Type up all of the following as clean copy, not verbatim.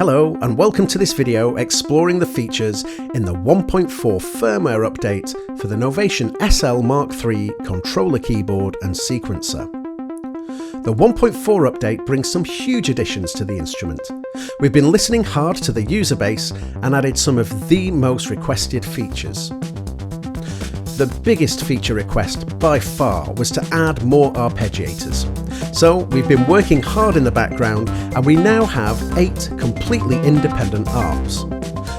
Hello and welcome to this video exploring the features in the 1.4 firmware update for the Novation SL MkIII controller keyboard and sequencer. The 1.4 update brings some huge additions to the instrument. We've been listening hard to the user base and added some of the most requested features. The biggest feature request by far was to add more arpeggiators. So we've been working hard in the background and we now have 8 completely independent arps.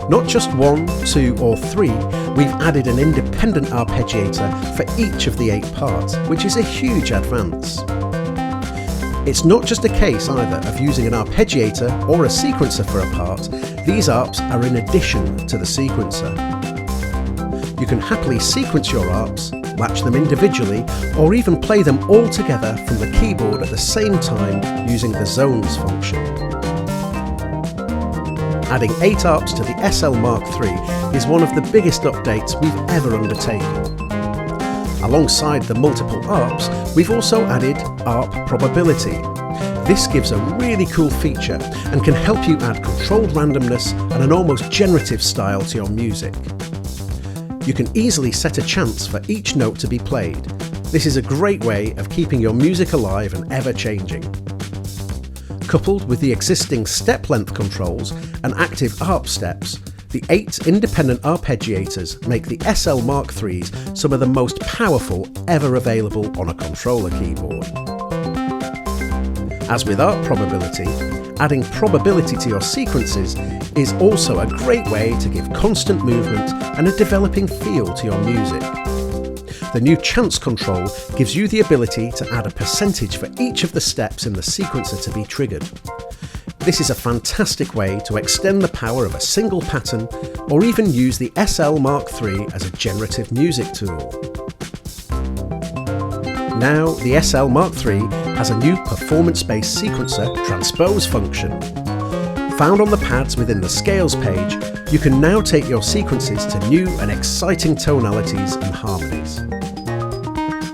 Not just 1, 2 or 3, we've added an independent arpeggiator for each of the 8 parts, which is a huge advance. It's not just a case either of using an arpeggiator or a sequencer for a part, these arps are in addition to the sequencer. You can happily sequence your arps, match them individually, or even play them all together from the keyboard at the same time using the zones function. Adding 8 arps to the SL MkIII is one of the biggest updates we've ever undertaken. Alongside the multiple arps, we've also added arp probability. This gives a really cool feature and can help you add controlled randomness and an almost generative style to your music. You can easily set a chance for each note to be played. This is a great way of keeping your music alive and ever-changing. Coupled with the existing step length controls and active arp steps, the 8 independent arpeggiators make the SL MkIIIs some of the most powerful ever available on a controller keyboard. As with arp probability, adding probability to your sequences is also a great way to give constant movement and a developing feel to your music. The new chance control gives you the ability to add a percentage for each of the steps in the sequencer to be triggered. This is a fantastic way to extend the power of a single pattern or even use the SL MkIII as a generative music tool. Now the SL MkIII has a new performance-based sequencer transpose function. Found on the pads within the scales page, you can now take your sequences to new and exciting tonalities and harmonies.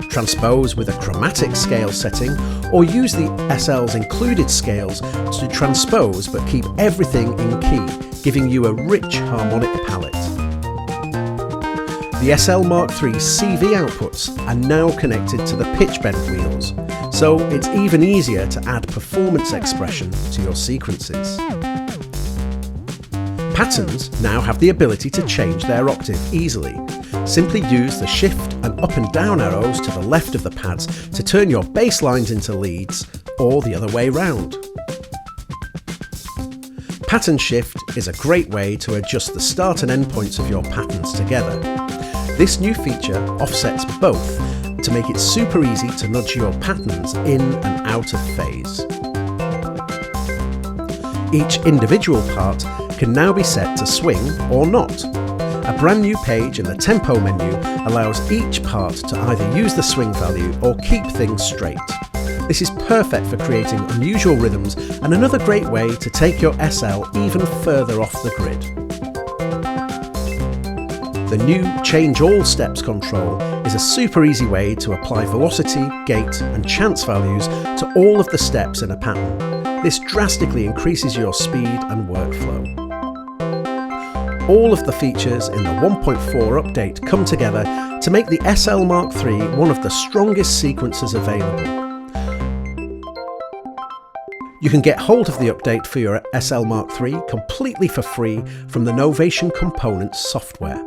Transpose with a chromatic scale setting, or use the SL's included scales to transpose but keep everything in key, giving you a rich harmonic palette. The SL MkIII's CV outputs are now connected to the pitchbend wheels, so it's even easier to add performance expression to your sequences. Patterns now have the ability to change their octave easily. Simply use the shift and up and down arrows to the left of the pads to turn your bass lines into leads, or the other way round. Pattern shift is a great way to adjust the start and end points of your patterns together. This new feature offsets both to make it super easy to nudge your patterns in and out of phase. Each individual part can now be set to swing or not. A brand new page in the tempo menu allows each part to either use the swing value or keep things straight. This is perfect for creating unusual rhythms and another great way to take your SL even further off the grid. The new Change All Steps control is a super easy way to apply velocity, gate and chance values to all of the steps in a pattern. This drastically increases your speed and workflow. All of the features in the 1.4 update come together to make the SL MkIII one of the strongest sequencers available. You can get hold of the update for your SL MkIII completely for free from the Novation Components software.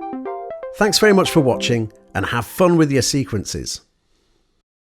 Thanks very much for watching and have fun with your sequences.